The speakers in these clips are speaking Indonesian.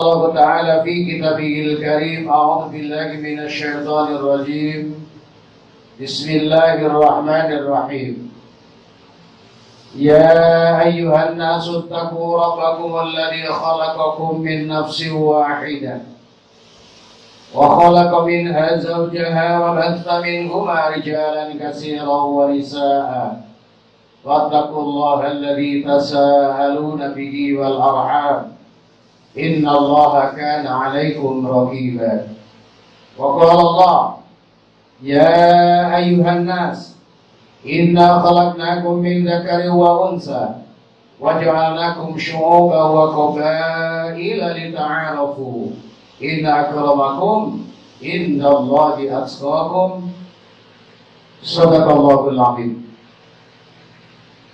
الله تعالى في كتابه الكريم. أعوذ بالله من الشيطان الرجيم. بسم الله الرحمن الرحيم. يا أيها الناس اتقوا ربكم الذي خلقكم من نفس واحدة وخلق منها زوجها وبث منهما رجالا كثيرا ونساء واتقوا الله الذي تساءلون به والأرحام إن الله كان عليكم رقيبا. وقال الله يا أيها الناس إنا خلقناكم من ذكر وأنثى وجعلناكم شعوبا وقبائل لتعارفوا إن أكرمكم عند الله أتقاكم. Sadaqallahul Azim.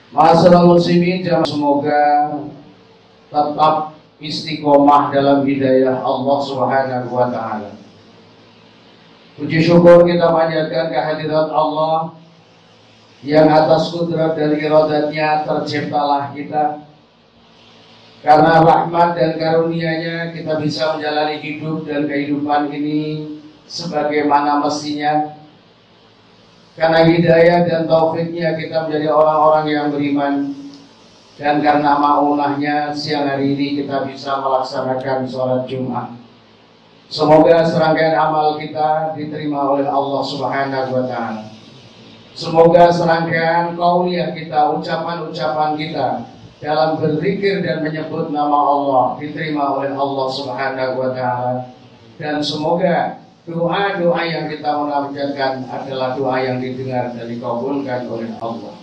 Ma'asyiral muslimin, semoga tetap istiqomah dalam hidayah Allah Subhanahu wa taala. Puji syukur kita panjatkan kehadirat Allah yang atas kudrat dan iradatnya terciptalah kita. Karena rahmat dan karunia-Nya kita bisa menjalani hidup dan kehidupan ini sebagaimana mestinya. Karena hidayah dan taufiknya kita menjadi orang-orang yang beriman. Dan karena ma'unahnya siang hari ini kita bisa melaksanakan sholat Jumat. Semoga serangkaian amal kita diterima oleh Allah Subhanahu wa ta'ala. Semoga serangkaian qauliyah kita, ucapan-ucapan kita dalam berzikir dan menyebut nama Allah diterima oleh Allah Subhanahu wa ta'ala. Dan semoga doa-doa yang kita munajatkan adalah doa yang didengar dan dikabulkan oleh Allah.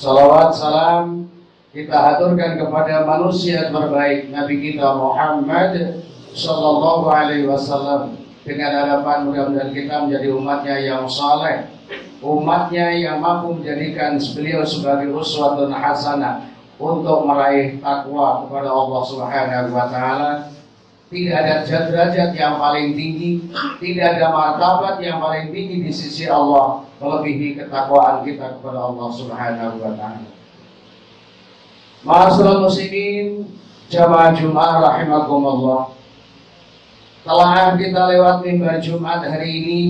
Salawat salam kita haturkan kepada manusia terbaik Nabi kita Muhammad sallallahu alaihi wasallam, dengan harapan mudah-mudahan kita menjadi umatnya yang saleh, umatnya yang mampu menjadikan beliau sebagai uswatun hasanah untuk meraih takwa kepada Allah Subhanahu wa taala. Tidak ada derajat yang paling tinggi, tidak ada martabat yang paling tinggi di sisi Allah melebihi ketakwaan kita kepada Allah Subhanahu wa taala. Ma'asyiral muslimin, jamaah Jumat rahimakumullah. Telah kita lewat mimbar Jumat hari ini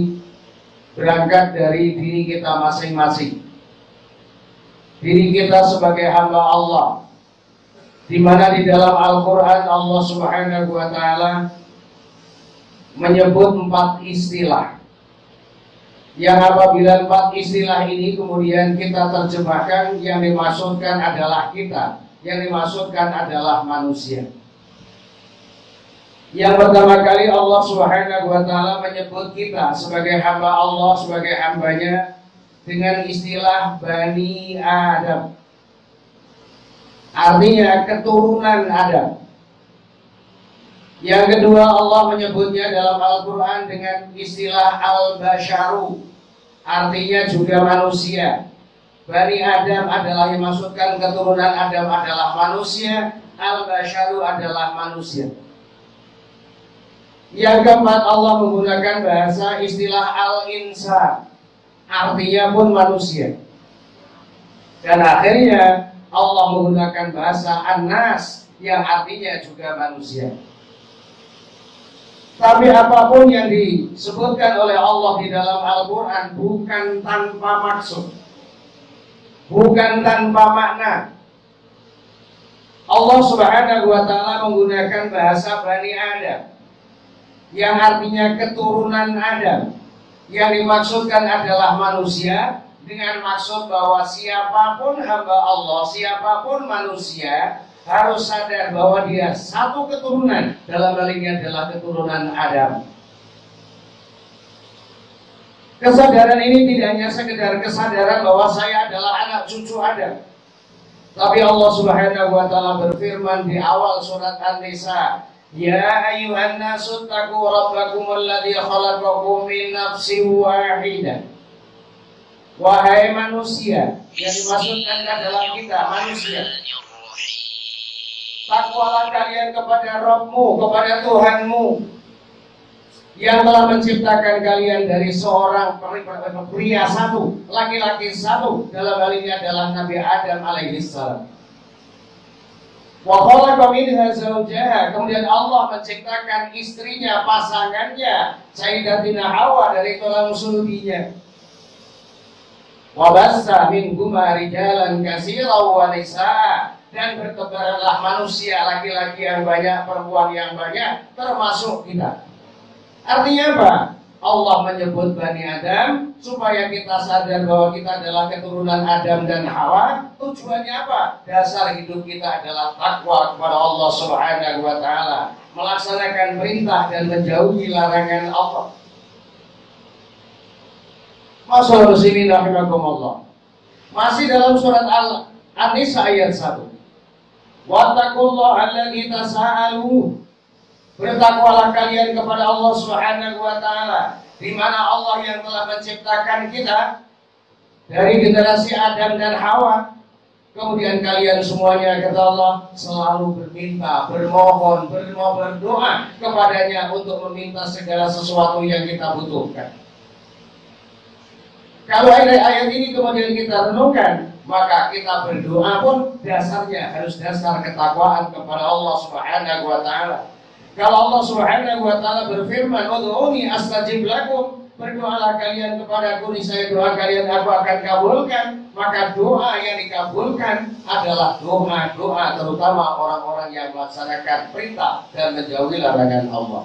berangkat dari diri kita masing-masing. Diri kita sebagai hamba Allah, di mana di dalam Al-Quran Allah Subhanahu wa ta'ala menyebut 4 istilah, yang apabila 4 istilah ini kemudian kita terjemahkan, yang dimaksudkan adalah kita, yang dimaksudkan adalah manusia. Yang pertama kali Allah Subhanahu wa ta'ala menyebut kita sebagai hamba Allah, sebagai hambanya dengan istilah Bani Adam, artinya keturunan Adam. Yang kedua, Allah menyebutnya dalam Al-Quran dengan istilah Al-Basharu, artinya juga manusia. Bani Adam adalah yang dimaksudkan, keturunan Adam adalah manusia, Al-Basharu adalah manusia. Yang keempat, Allah menggunakan bahasa istilah Al-Insan, artinya pun manusia. Dan akhirnya Allah menggunakan bahasa An-Nas yang artinya juga manusia. Tapi apapun yang disebutkan oleh Allah di dalam Al-Quran bukan tanpa maksud, bukan tanpa makna. Allah Subhanahu wa ta'ala menggunakan bahasa Bani Adam yang artinya keturunan Adam, yang dimaksudkan adalah manusia, dengan maksud bahwa siapapun hamba Allah, siapapun manusia harus sadar bahwa dia satu keturunan, dalam hal ini adalah keturunan Adam. Kesadaran ini tidak hanya sekedar kesadaran bahwa saya adalah anak cucu Adam, tapi Allah Subhanahu wa ta'ala berfirman di awal surat An-Nisa, Ya ayyuhan nasu taqu rabbakumul ladzi khalaqakum min nafsin wahidah. Wahai manusia, yang dimaksudkan adalah kita manusia, takwalah kalian kepada Rabbmu, kepada Tuhanmu yang telah menciptakan kalian dari seorang pria satu, laki-laki satu, dalam hal ini adalah Nabi Adam alaihissalam. Wa khalaqa minha zawjaha, kemudian Allah menciptakan istrinya, pasangannya, Sayyidatina Hawa dari tulang sulbinya. Wa bassa minhuma rijalan katsiran wa nisaa, dan bertebaranlah manusia laki-laki yang banyak, perempuan yang banyak, termasuk kita. Artinya apa? Allah menyebut Bani Adam supaya kita sadar bahwa kita adalah keturunan Adam dan Hawa. Tujuannya apa? Dasar hidup kita adalah takwa kepada Allah Subhanahu wa Ta'ala, melaksanakan perintah dan menjauhi larangan Allah. Masyaallah muslimin rahimakumullah. Masih dalam surat An-Nisa ayat 1. Wattaqullaha alladzi tasaalu, bertakwalah kalian kepada Allah Subhanahu wa Ta'ala, di mana Allah yang telah menciptakan kita dari generasi Adam dan Hawa. Kemudian kalian semuanya, kata Allah, selalu berminta, bermohon, berdoa kepadanya untuk meminta segala sesuatu yang kita butuhkan. Kalau ayat ini kemudian kita renungkan, maka kita berdoa pun dasarnya harus dasar ketakwaan kepada Allah Subhanahu wa Ta'ala. Kalau Allah Subhanahu wa Ta'ala berfirman, "Ud'uni astajib lakum," berdoalah kalian kepadaku, niscaya doa kalian aku akan kabulkan. Maka doa yang dikabulkan adalah doa-doa terutama orang-orang yang melaksanakan perintah dan menjauhi larangan Allah.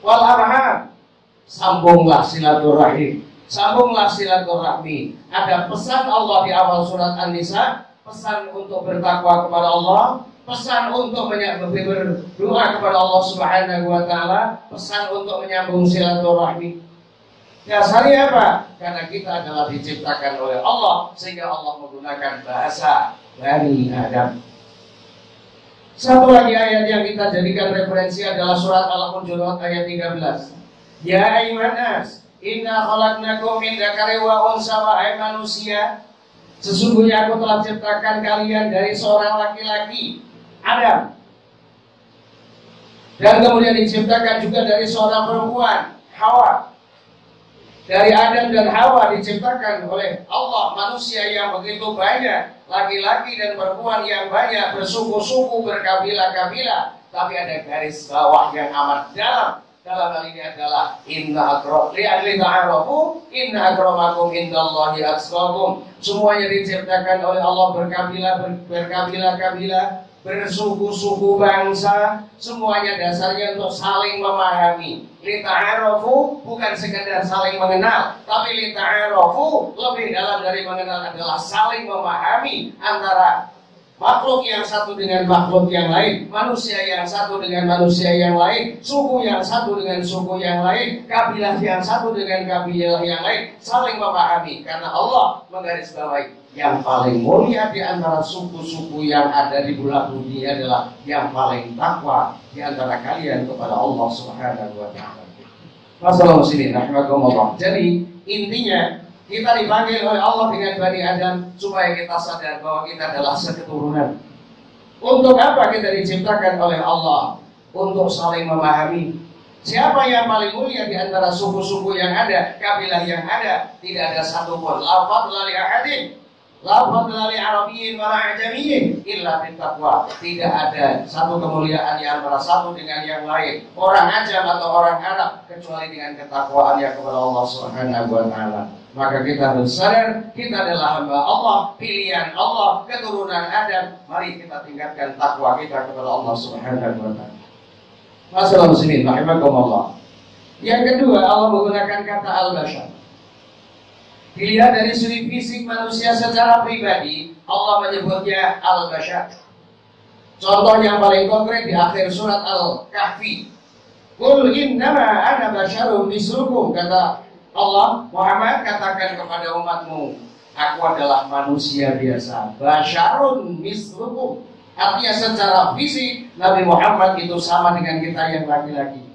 Wal arham, sambunglah silaturahim, sambunglah silaturahmi. Ada pesan Allah di awal surat An-Nisa, pesan untuk bertakwa kepada Allah, pesan untuk berdoa kepada Allah Subhanahu wa Ta'ala, pesan untuk menyambung silaturahmi. Dasarnya apa? Karena kita adalah diciptakan oleh Allah, sehingga Allah menggunakan bahasa Bani Adam. Satu lagi ayat yang kita jadikan referensi adalah surat Al-Hujurat ayat 13. Ya ayyuhan nas, inna khalaqnakum min dzakari wa unsa, wahai manusia, sesungguhnya aku telah ciptakan kalian dari seorang laki-laki, Adam, dan kemudian diciptakan juga dari seorang perempuan, Hawa. Dari Adam dan Hawa diciptakan oleh Allah manusia yang begitu banyak, laki-laki dan perempuan yang banyak, bersuku-suku, berkabilah-kabilah. Tapi ada garis bawah yang amat dalam. Dalam hal ini adalah inna akramakum indallahi atqakum. Semuanya diciptakan oleh Allah berkabilah-kabilah, bersuku-suku bangsa, semuanya dasarnya untuk saling memahami. Lita'arafu, bukan sekedar saling mengenal, tapi lita'arafu, lebih dalam dari mengenal adalah saling memahami antara makhluk yang satu dengan makhluk yang lain, manusia yang satu dengan manusia yang lain, suku yang satu dengan suku yang lain, kabilah yang satu dengan kabilah yang lain, saling memahami. Karena Allah menggarisbawahi yang paling mulia di antara suku-suku yang ada di bulan bumi adalah yang paling takwa di antara kalian kepada Allah Subhanahu wa Ta'ala. Masalah muslimin rahimakumullah. Jadi intinya kita dipanggil oleh Allah dengan Bani Adam supaya kita sadar bahwa kita adalah seketurunan. Untuk apa kita diciptakan oleh Allah? Untuk saling memahami. Siapa yang paling mulia di antara suku-suku yang ada, kabilah yang ada? Tidak ada satupun. La fadla li ahadin, la fadla li arabiyyin wa la ajamiyyin illa bittaqwa. Tidak ada satu kemuliaan yang antara satu dengan yang lain, orang Ajam atau orang Arab, kecuali dengan ketakwaan yang kepada Allah Subhanahu wa Ta'ala. Maka kita harus sadar kita adalah hamba Allah, pilihan Allah, keturunan Adam. Mari kita tingkatkan takwa kita kepada Allah Subhanahu wa Ta'ala. Masalah muslimin rahimakumullah. Yang kedua, Allah menggunakan kata al-bashar. Dilihat dari sudut fisik manusia secara pribadi, Allah menyebutnya al-bashar. Contoh yang paling konkret di akhir surat Al-Kahfi. Qul innama ana basyarum mislukum, kata Allah, Muhammad, katakan kepada umatmu, aku adalah manusia biasa. Basyarun mislukum, artinya secara fisik Nabi Muhammad itu sama dengan kita yang laki-laki.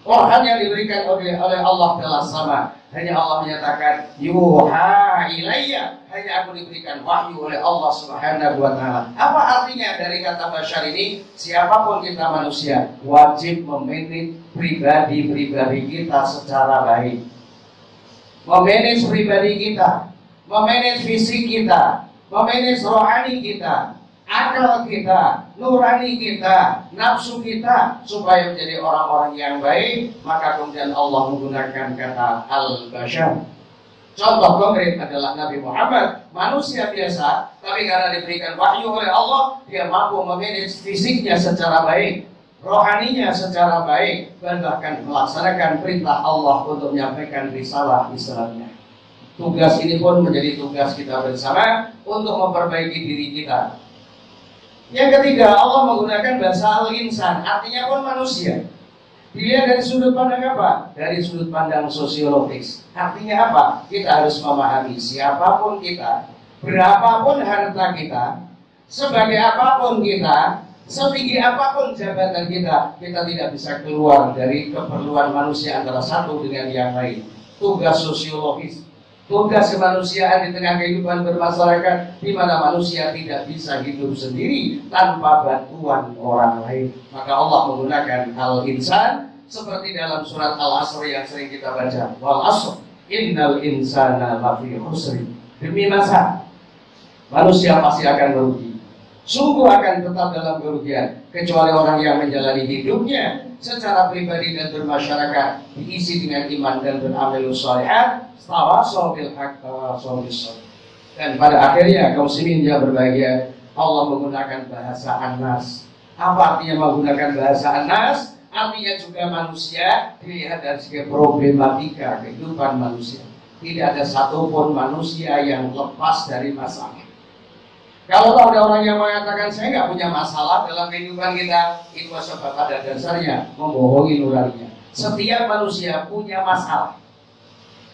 Quran yang diberikan oleh Allah adalah sama. Hanya Allah menyatakan yuha ilayya, hanya aku diberikan wahyu oleh Allah Subhanahu wa Ta'ala. Apa artinya dari kata basyar ini? Siapapun kita manusia wajib memanage pribadi-pribadi kita secara baik. Memanage pribadi kita, memanage fisik kita, memanage rohani kita, akal kita, nurani kita, nafsu kita supaya menjadi orang-orang yang baik, maka kemudian Allah menggunakan kata al-bashar. Contoh konkret adalah Nabi Muhammad, manusia biasa, tapi karena diberikan wahyu oleh Allah, dia mampu memanage fisiknya secara baik, rohaninya secara baik, dan bahkan melaksanakan perintah Allah untuk menyampaikan risalah Islamnya. Tugas ini pun menjadi tugas kita bersama untuk memperbaiki diri kita. Yang ketiga, Allah menggunakan bahasa al-insan, artinya pun manusia. Dilihat dari sudut pandang apa? Dari sudut pandang sosiologis. Artinya apa? Kita harus memahami siapapun kita, berapapun harta kita, sebagai apapun kita, setinggi apapun jabatan kita, kita tidak bisa keluar dari keperluan manusia antara satu dengan yang lain. Tugas sosiologis, tugas kemanusiaan di tengah kehidupan bermasyarakat, di mana manusia tidak bisa hidup sendiri tanpa bantuan orang lain. Maka Allah menggunakan al-insan seperti dalam surat Al-Asr yang sering kita baca. Wal asr, innal insana lafi khusr. Demi masa, manusia pasti akan merugi. Sungguh akan tetap dalam kerugian, kecuali orang yang menjalani hidupnya secara pribadi dan bermasyarakat diisi dengan iman dan beramal shalihat, tawassaw bil haqq tawassaw bis sabr. Dan pada akhirnya kaum muslimin yang berbahagia, Allah menggunakan bahasa an-nas. Apa artinya menggunakan bahasa an-nas? Artinya juga manusia dilihat dari segi problematika kehidupan manusia. Tidak ada satupun manusia yang lepas dari masalah. Kalau ada orang yang mengatakan saya nggak punya masalah dalam kehidupan kita, itu sebab pada dasarnya membohongi nuraninya. Setiap manusia punya masalah.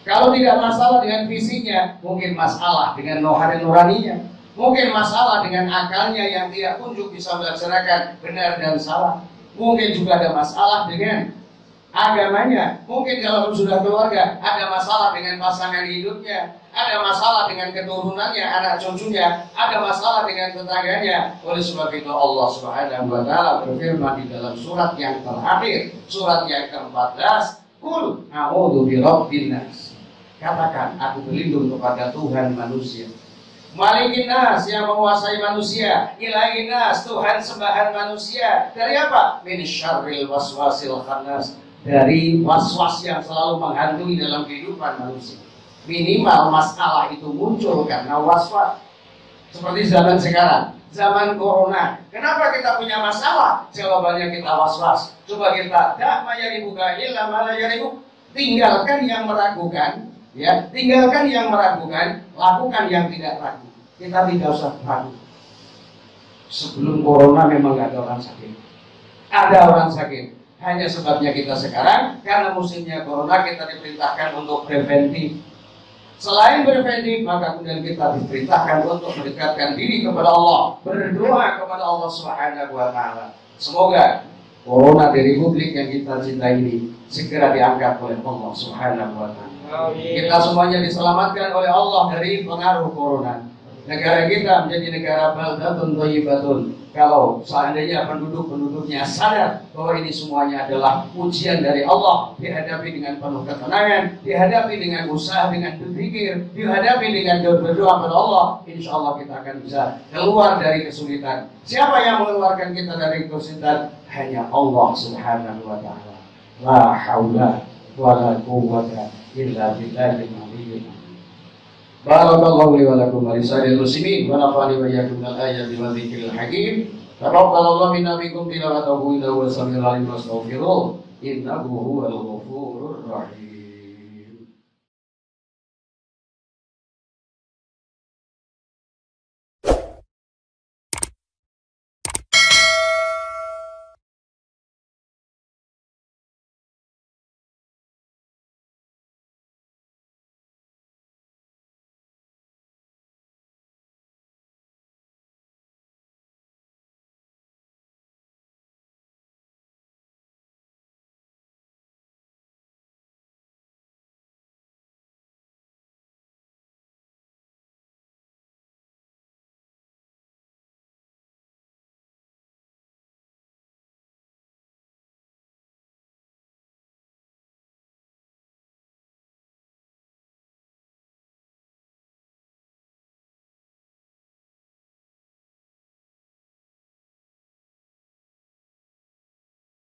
Kalau tidak masalah dengan fisiknya, mungkin masalah dengan nuraninya. Mungkin masalah dengan akalnya yang tidak kunjung bisa melaksanakan benar dan salah. Mungkin juga ada masalah dengan agamanya. Mungkin kalau sudah keluarga, ada masalah dengan pasangan hidupnya, ada masalah dengan keturunannya, anak cucunya, ada masalah dengan tetangganya. Oleh sebab itu Allah Subhanahu wa taala berfirman di dalam surat yang terakhir, surat yang ke-14, Qul a'udzu birabbin nas. Katakan, aku berlindung kepada Tuhan manusia. Malikin nas, yang menguasai manusia. Ilahin nas, Tuhan sembahan manusia. Dari apa? Min syarril waswasil khannas. Dari waswas yang selalu menghantui dalam kehidupan manusia. Minimal masalah itu muncul karena waswas. Seperti zaman sekarang, zaman corona. Kenapa kita punya masalah? Jawabannya kita waswas. Coba kita, dak mayaribuka illa malayaribu. Tinggalkan yang meragukan. Ya, tinggalkan yang meragukan, lakukan yang tidak ragu. Kita tidak usah ragu. Sebelum corona memang nggak ada orang sakit. Ada orang sakit. Hanya sebabnya kita sekarang karena musimnya corona kita diperintahkan untuk preventif. Selain preventif, maka kemudian kita diperintahkan untuk mendekatkan diri kepada Allah, berdoa kepada Allah Subhanahu wa taala. Semoga corona di republik yang kita cintai ini segera diangkat oleh Allah Subhanahu wa taala. Kita semuanya diselamatkan oleh Allah dari pengaruh corona. Negara kita menjadi negara baldatun thayyibatun. Kalau seandainya penduduk-penduduknya sadar bahwa ini semuanya adalah ujian dari Allah, dihadapi dengan penuh ketenangan, dihadapi dengan usaha, dengan berpikir, dihadapi dengan berdoa kepada Allah, insya Allah kita akan bisa keluar dari kesulitan. Siapa yang mengeluarkan kita dari kesulitan? Hanya Allah Subhanahu wa taala. La haula wa la quwwata illa billahil aliyyil azim. Barakallahu li wa lakum wa lisa'il muslimin wa nafa'ani wa iyyakum bil ayati wa dzikril hakim. Taqabbalallahu minna minkum tilawatahu innahu was-sami'ul 'alim wastaghfiruh innahu huwal ghafurur rahim.